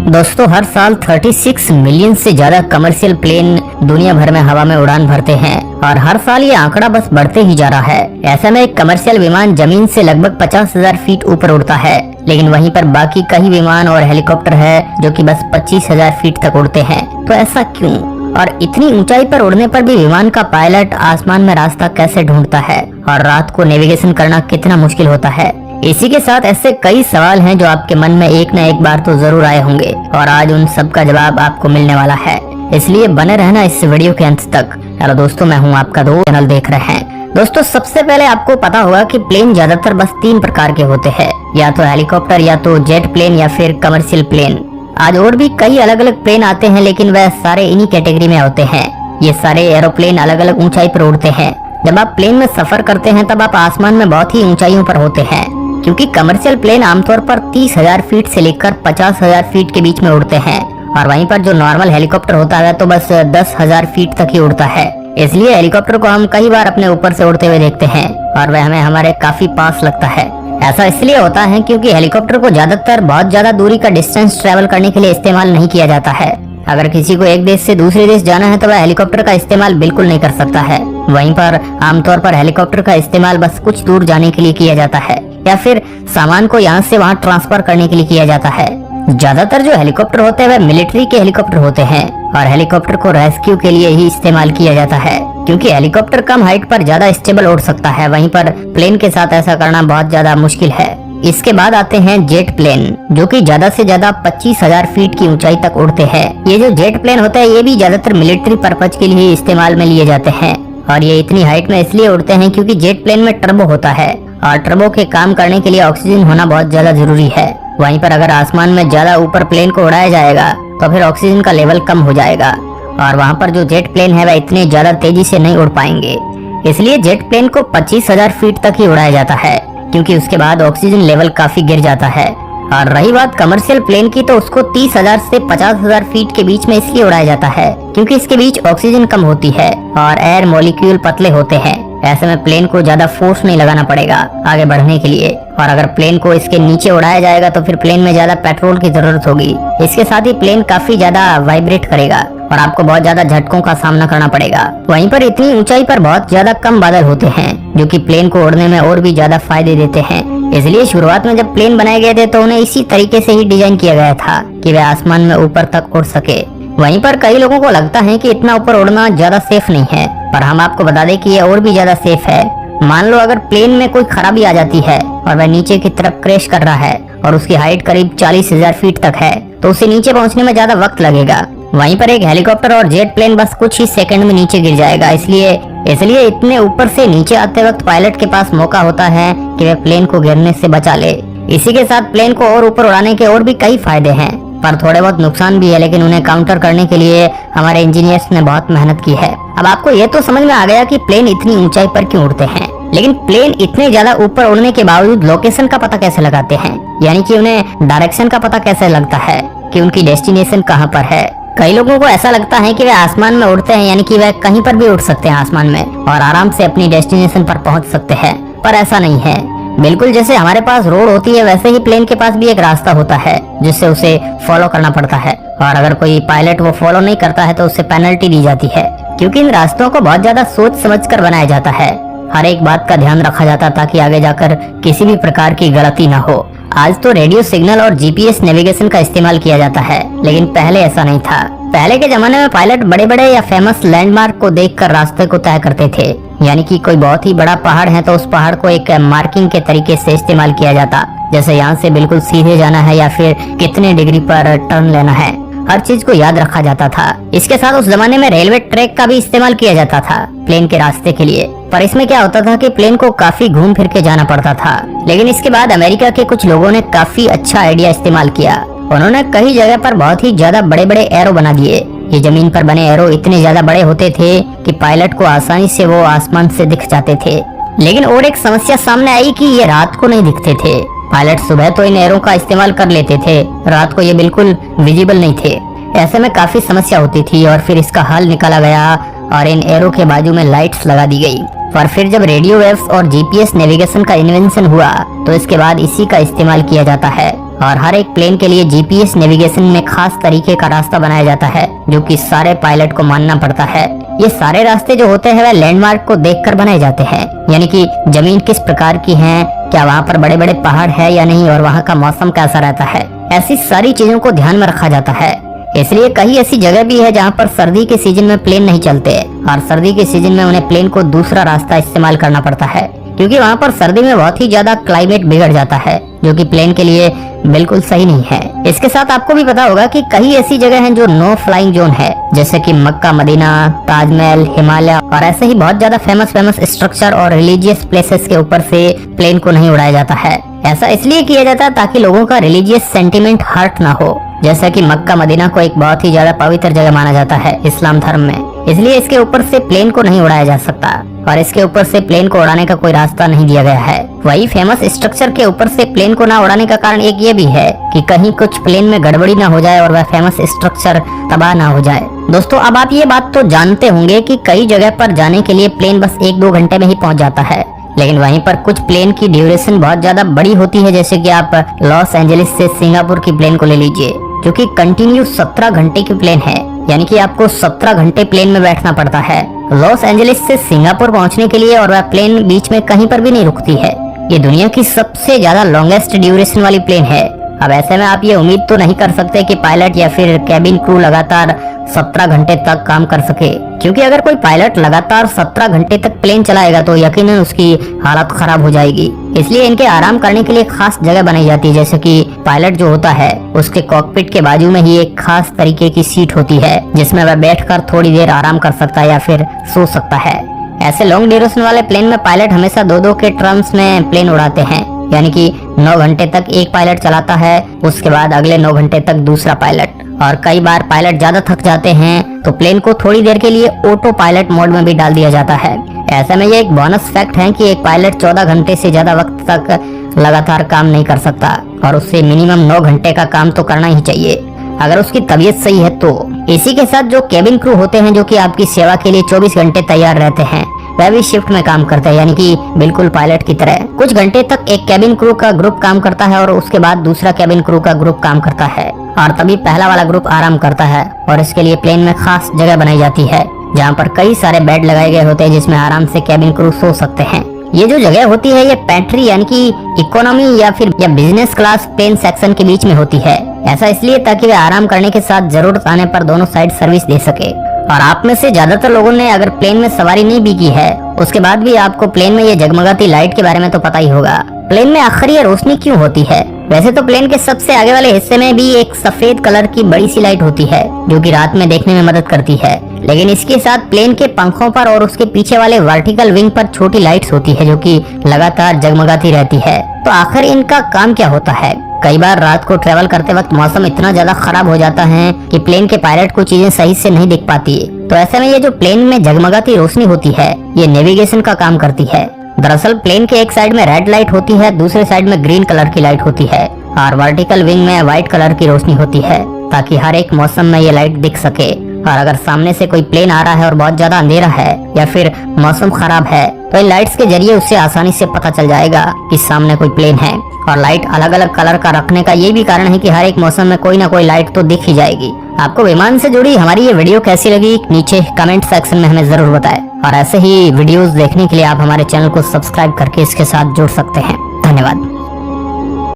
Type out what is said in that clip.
दोस्तों हर साल 36 मिलियन से ज्यादा कमर्शियल प्लेन दुनिया भर में हवा में उड़ान भरते हैं और हर साल ये आंकड़ा बस बढ़ते ही जा रहा है। ऐसे में एक कमर्शियल विमान जमीन से लगभग 50,000 फीट ऊपर उड़ता है, लेकिन वहीं पर बाकी कई विमान और हेलीकॉप्टर है जो कि बस 25,000 फीट तक उड़ते हैं। तो ऐसा क्यों? और इतनी ऊंचाई पर उड़ने पर भी विमान का पायलट आसमान में रास्ता कैसे ढूंढता है और रात को नेविगेशन करना कितना मुश्किल होता है? इसी के साथ ऐसे कई सवाल हैं जो आपके मन में एक न एक बार तो जरूर आए होंगे और आज उन सब का जवाब आपको मिलने वाला है, इसलिए बने रहना इस वीडियो के अंत तक। हेलो दोस्तों, मैं हूं आपका दोस्त, चैनल देख रहे हैं। दोस्तों सबसे पहले आपको पता होगा कि प्लेन ज्यादातर बस 3 प्रकार के होते हैं, या तो हेलीकॉप्टर, या तो जेट प्लेन, या फिर कमर्शियल प्लेन। आज और भी कई अलग अलग प्लेन आते हैं, लेकिन वह सारे इन्हीं कैटेगरी में होते हैं। ये सारे एरोप्लेन अलग अलग ऊंचाई पर उड़ते हैं। जब आप प्लेन में सफर करते हैं तब आप आसमान में बहुत ही ऊंचाइयों पर होते हैं, क्योंकि कमर्शियल प्लेन आमतौर पर 30,000 फीट से लेकर 50,000 फीट के बीच में उड़ते हैं, और वहीं पर जो नॉर्मल हेलीकॉप्टर होता है तो बस 10,000 फीट तक ही उड़ता है। इसलिए हेलीकॉप्टर को हम कई बार अपने ऊपर से उड़ते हुए देखते हैं और वह हमें हमारे काफी पास लगता है। ऐसा इसलिए होता है क्योंकि हेलीकॉप्टर को ज्यादातर बहुत ज्यादा दूरी का डिस्टेंस ट्रेवल करने के लिए इस्तेमाल नहीं किया जाता है। अगर किसी को एक देश से दूसरे देश जाना है तो वह हेलीकॉप्टर का इस्तेमाल बिल्कुल नहीं कर सकता है। वहीं पर आमतौर पर हेलीकॉप्टर का इस्तेमाल बस कुछ दूर जाने के लिए किया जाता है, या फिर सामान को यहाँ से वहाँ ट्रांसफर करने के लिए किया जाता है। ज्यादातर जो हेलीकॉप्टर होते हैं वह मिलिट्री के हेलीकॉप्टर होते हैं और हेलीकॉप्टर को रेस्क्यू के लिए ही इस्तेमाल किया जाता है, क्योंकि हेलीकॉप्टर कम हाइट पर ज्यादा स्टेबल उड़ सकता है। वहीं पर प्लेन के साथ ऐसा करना बहुत ज्यादा मुश्किल है। इसके बाद आते हैं जेट प्लेन, जो कि ज्यादा से ज्यादा 25,000 फीट की ऊंचाई तक उड़ते हैं। ये जो जेट प्लेन होते हैं ये भी ज्यादातर मिलिट्री पर्पज के लिए इस्तेमाल में लिए जाते हैं, और ये इतनी हाइट में इसलिए उड़ते हैं क्योंकि जेट प्लेन में टर्बो होता है और टर्बो के काम करने के लिए ऑक्सीजन होना बहुत ज्यादा जरूरी है। वहीं पर अगर आसमान में ज्यादा ऊपर प्लेन को उड़ाया जाएगा तो फिर ऑक्सीजन का लेवल कम हो जाएगा और वहाँ पर जो जेट प्लेन है वह इतने ज्यादा तेजी से नहीं उड़ पाएंगे। इसलिए जेट प्लेन को 25,000 फीट तक ही उड़ाया जाता है, क्योंकि उसके बाद ऑक्सीजन लेवल काफी गिर जाता है। और रही बात कमर्शियल प्लेन की, तो उसको 30,000 से 50,000 फीट के बीच में इसलिए उड़ाया जाता है क्योंकि इसके बीच ऑक्सीजन कम होती है और एयर मॉलिक्यूल पतले होते हैं। ऐसे में प्लेन को ज्यादा फोर्स नहीं लगाना पड़ेगा आगे बढ़ने के लिए, और अगर प्लेन को इसके नीचे उड़ाया जाएगा तो फिर प्लेन में ज्यादा पेट्रोल की जरूरत होगी। इसके साथ ही प्लेन काफी ज्यादा वाइब्रेट करेगा और आपको बहुत ज्यादा झटकों का सामना करना पड़ेगा। वहीं पर इतनी ऊंचाई पर बहुत ज्यादा कम बादल होते हैं जो कि प्लेन को उड़ने में और भी ज्यादा फायदे देते हैं। इसलिए शुरुआत में जब प्लेन बनाए गए थे तो उन्हें इसी तरीके से ही डिजाइन किया गया था कि वे आसमान में ऊपर तक उड़ सके। वहीं पर कई लोगों को लगता है कि इतना ऊपर उड़ना ज्यादा सेफ नहीं है, पर हम आपको बता दें कि ये और भी ज्यादा सेफ है। मान लो अगर प्लेन में कोई खराबी आ जाती है और वह नीचे की तरफ क्रैश कर रहा है और उसकी हाइट करीब 40,000 फीट तक है, तो उसे नीचे पहुंचने में ज्यादा वक्त लगेगा। वहीं पर एक हेलीकॉप्टर और जेट प्लेन बस कुछ ही सेकंड में नीचे गिर जाएगा। इसलिए इतने ऊपर से नीचे आते वक्त पायलट के पास मौका होता है कि वह प्लेन को गिरने से बचा ले। इसी के साथ प्लेन को और ऊपर उड़ाने के और भी कई फायदे हैं, पर थोड़े बहुत नुकसान भी है, लेकिन उन्हें काउंटर करने के लिए हमारे इंजीनियर्स ने बहुत मेहनत की है। अब आपको ये तो समझ में आ गया कि प्लेन इतनी ऊंचाई पर क्यों उड़ते हैं, लेकिन प्लेन इतने ज्यादा ऊपर उड़ने के बावजूद लोकेशन का पता कैसे लगाते हैं, यानी कि उन्हें डायरेक्शन का पता कैसे लगता है कि उनकी डेस्टिनेशन कहाँ पर है। कई लोगों को ऐसा लगता है कि वे आसमान में उड़ते हैं, यानी कि वे कहीं पर भी उड़ सकते हैं आसमान में और आराम से अपनी डेस्टिनेशन पर पहुंच सकते हैं, पर ऐसा नहीं है। बिल्कुल जैसे हमारे पास रोड होती है वैसे ही प्लेन के पास भी एक रास्ता होता है जिससे उसे फॉलो करना पड़ता है, और अगर कोई पायलट वो फॉलो नहीं करता है तो उससे पेनल्टी दी जाती है, क्योंकि इन रास्तों को बहुत ज्यादा सोच समझ कर बनाया जाता है। हर एक बात का ध्यान रखा जाता ताकि आगे जाकर किसी भी प्रकार की गलती न हो। आज तो रेडियो सिग्नल और जीपीएस नेविगेशन का इस्तेमाल किया जाता है, लेकिन पहले ऐसा नहीं था। पहले के जमाने में पायलट बड़े बड़े या फेमस लैंडमार्क को देखकर रास्ते को तय करते थे, यानी कि कोई बहुत ही बड़ा पहाड़ है तो उस पहाड़ को एक मार्किंग के तरीके से इस्तेमाल किया जाता, जैसे यहाँ से बिल्कुल सीधे जाना है या फिर कितने डिग्री पर टर्न लेना है। हर चीज को याद रखा जाता था। इसके साथ उस जमाने में रेलवे ट्रैक का भी इस्तेमाल किया जाता था प्लेन के रास्ते के लिए, पर इसमें क्या होता था कि प्लेन को काफी घूम फिर के जाना पड़ता था। लेकिन इसके बाद अमेरिका के कुछ लोगों ने काफी अच्छा आइडिया इस्तेमाल किया। उन्होंने कई जगह पर बहुत ही ज्यादा बड़े बड़े एरो बना दिए। ये जमीन पर बने एरो इतने ज्यादा बड़े होते थे कि पायलट को आसानी से वो आसमान से दिख जाते थे। लेकिन और एक समस्या सामने आई कि ये रात को नहीं दिखते थे। पायलट सुबह तो इन एरो का इस्तेमाल कर लेते थे, रात को ये बिल्कुल विजिबल नहीं थे। ऐसे में काफी समस्या होती थी और फिर इसका हल निकाला गया और इन एरो के बाजू में लाइट्स लगा दी गई। पर फिर जब रेडियो वेव्स और जीपीएस नेविगेशन का इन्वेंशन हुआ तो इसके बाद इसी का इस्तेमाल किया जाता है। और हर एक प्लेन के लिए जीपीएस नेविगेशन में खास तरीके का रास्ता बनाया जाता है जो कि सारे पायलट को मानना पड़ता है। ये सारे रास्ते जो होते हैं वह लैंडमार्क को देखकर बनाए जाते हैं, यानी कि जमीन किस प्रकार की है, क्या वहाँ पर बड़े बड़े पहाड़ है या नहीं, और वहाँ का मौसम कैसा रहता है, ऐसी सारी चीजों को ध्यान में रखा जाता है। इसलिए कई ऐसी जगह भी है जहाँ पर सर्दी के सीजन में प्लेन नहीं चलते और सर्दी के सीजन में उन्हें प्लेन को दूसरा रास्ता इस्तेमाल करना पड़ता है, क्योंकि वहाँ पर सर्दी में बहुत ही ज्यादा क्लाइमेट बिगड़ जाता है जो कि प्लेन के लिए बिल्कुल सही नहीं है। इसके साथ आपको भी पता होगा कि कई ऐसी जगह हैं जो नो फ्लाइंग जोन है, जैसे कि मक्का मदीना, ताजमहल, हिमालय और ऐसे ही बहुत ज्यादा फेमस स्ट्रक्चर और रिलीजियस प्लेसेस के ऊपर से प्लेन को नहीं उड़ाया जाता है। ऐसा इसलिए किया जाता है ताकि लोगों का रिलीजियस सेंटिमेंट हर्ट ना हो, जैसा कि मक्का मदीना को एक बहुत ही ज्यादा पवित्र जगह माना जाता है इस्लाम धर्म में, इसलिए इसके ऊपर से प्लेन को नहीं उड़ाया जा सकता और इसके ऊपर से प्लेन को उड़ाने का कोई रास्ता नहीं दिया गया है। वही फेमस स्ट्रक्चर के ऊपर से प्लेन को ना उड़ाने का कारण एक ये भी है कि कहीं कुछ प्लेन में गड़बड़ी ना हो जाए और वह फेमस स्ट्रक्चर तबाह ना हो जाए। दोस्तों, अब आप ये बात तो जानते होंगे कि कई जगह पर जाने के लिए प्लेन बस 1-2 घंटे में ही पहुंच जाता है, लेकिन वहीं पर कुछ प्लेन की ड्यूरेशन बहुत ज्यादा बड़ी होती है, जैसे कि आप लॉस एंजलिस से सिंगापुर की प्लेन को ले लीजिए जो कि कंटिन्यू 17 घंटे की प्लेन है, यानी कि आपको 17 घंटे प्लेन में बैठना पड़ता है लॉस एंजलिस से सिंगापुर पहुंचने के लिए, और वह प्लेन बीच में कहीं पर भी नहीं रुकती है। ये दुनिया की सबसे ज्यादा लॉन्गेस्ट ड्यूरेशन वाली प्लेन है। अब ऐसे में आप ये उम्मीद तो नहीं कर सकते कि पायलट या फिर कैबिन क्रू लगातार 17 घंटे तक काम कर सके, क्योंकि अगर कोई पायलट लगातार 17 घंटे तक प्लेन चलाएगा तो यकीनन उसकी हालत खराब हो जाएगी। इसलिए इनके आराम करने के लिए खास जगह बनाई जाती है, जैसे कि पायलट जो होता है उसके कॉकपिट के बाजू में ही एक खास तरीके की सीट होती है जिसमें वह बैठकर थोड़ी देर आराम कर सकता है या फिर सो सकता है। ऐसे लॉन्ग ड्यूरेशन वाले प्लेन में पायलट हमेशा 2-2 के टर्म्स में प्लेन उड़ाते हैं, यानी कि 9 घंटे तक एक पायलट चलाता है, उसके बाद अगले 9 घंटे तक दूसरा पायलट। और कई बार पायलट ज्यादा थक जाते हैं तो प्लेन को थोड़ी देर के लिए ऑटो पायलट मोड में भी डाल दिया जाता है। ऐसे में ये एक बोनस फैक्ट है कि एक पायलट 14 घंटे से ज्यादा वक्त तक लगातार काम नहीं कर सकता और उससे मिनिमम 9 घंटे का काम तो करना ही चाहिए अगर उसकी तबीयत सही है तो। इसी के साथ जो केबिन क्रू होते हैं जो कि आपकी सेवा के लिए 24 घंटे तैयार रहते हैं, वह भी शिफ्ट में काम करते हैं, यानी कि बिल्कुल पायलट की तरह। कुछ घंटे तक एक केबिन क्रू का ग्रुप काम करता है और उसके बाद दूसरा केबिन क्रू का ग्रुप काम करता है और तभी पहला वाला ग्रुप आराम करता है। और इसके लिए प्लेन में खास जगह बनाई जाती है जहाँ पर कई सारे बेड लगाए गए होते हैं जिसमें आराम से केबिन क्रू सो सकते हैं। ये जो जगह होती है ये पेंट्री यानी कि इकोनॉमी या बिजनेस क्लास प्लेन सेक्शन के बीच में होती है। ऐसा इसलिए ताकि वे आराम करने के साथ जरूरत आने पर दोनों साइड सर्विस दे सके। और आप में से ज्यादातर लोगों ने अगर प्लेन में सवारी नहीं भी की है उसके बाद भी आपको प्लेन में ये जगमगाती लाइट के बारे में तो पता ही होगा। प्लेन में आखिर ये रोशनी क्यों होती है? वैसे तो प्लेन के सबसे आगे वाले हिस्से में भी एक सफेद कलर की बड़ी सी लाइट होती है जो कि रात में देखने में मदद करती है, लेकिन इसके साथ प्लेन के पंखों पर और उसके पीछे वाले वर्टिकल विंग पर छोटी लाइट्स होती है जो कि लगातार जगमगाती रहती है। तो आखिर इनका काम क्या होता है? कई बार रात को ट्रेवल करते वक्त मौसम इतना ज्यादा खराब हो जाता है कि प्लेन के पायलट को चीजें सही से नहीं दिख पाती, तो ऐसे में ये जो प्लेन में जगमगाती रोशनी होती है ये नेविगेशन का काम करती है। दरअसल प्लेन के एक साइड में रेड लाइट होती है, दूसरे साइड में ग्रीन कलर की लाइट होती है और वर्टिकल विंग में व्हाइट कलर की रोशनी होती है ताकि हर एक मौसम में ये लाइट दिख सके। और अगर सामने से कोई प्लेन आ रहा है और बहुत ज्यादा अंधेरा है या फिर मौसम खराब है तो इन लाइट्स के जरिए उससे आसानी से पता चल जाएगा कि सामने कोई प्लेन है। और लाइट अलग अलग कलर का रखने का ये भी कारण है कि हर एक मौसम में कोई ना कोई लाइट तो दिख ही जाएगी। आपको विमान से जुड़ी हमारी ये वीडियो कैसी लगी नीचे कमेंट सेक्शन में हमें जरूर बताएं और ऐसे ही वीडियोस देखने के लिए आप हमारे चैनल को सब्सक्राइब करके इसके साथ जुड़ सकते हैं। धन्यवाद।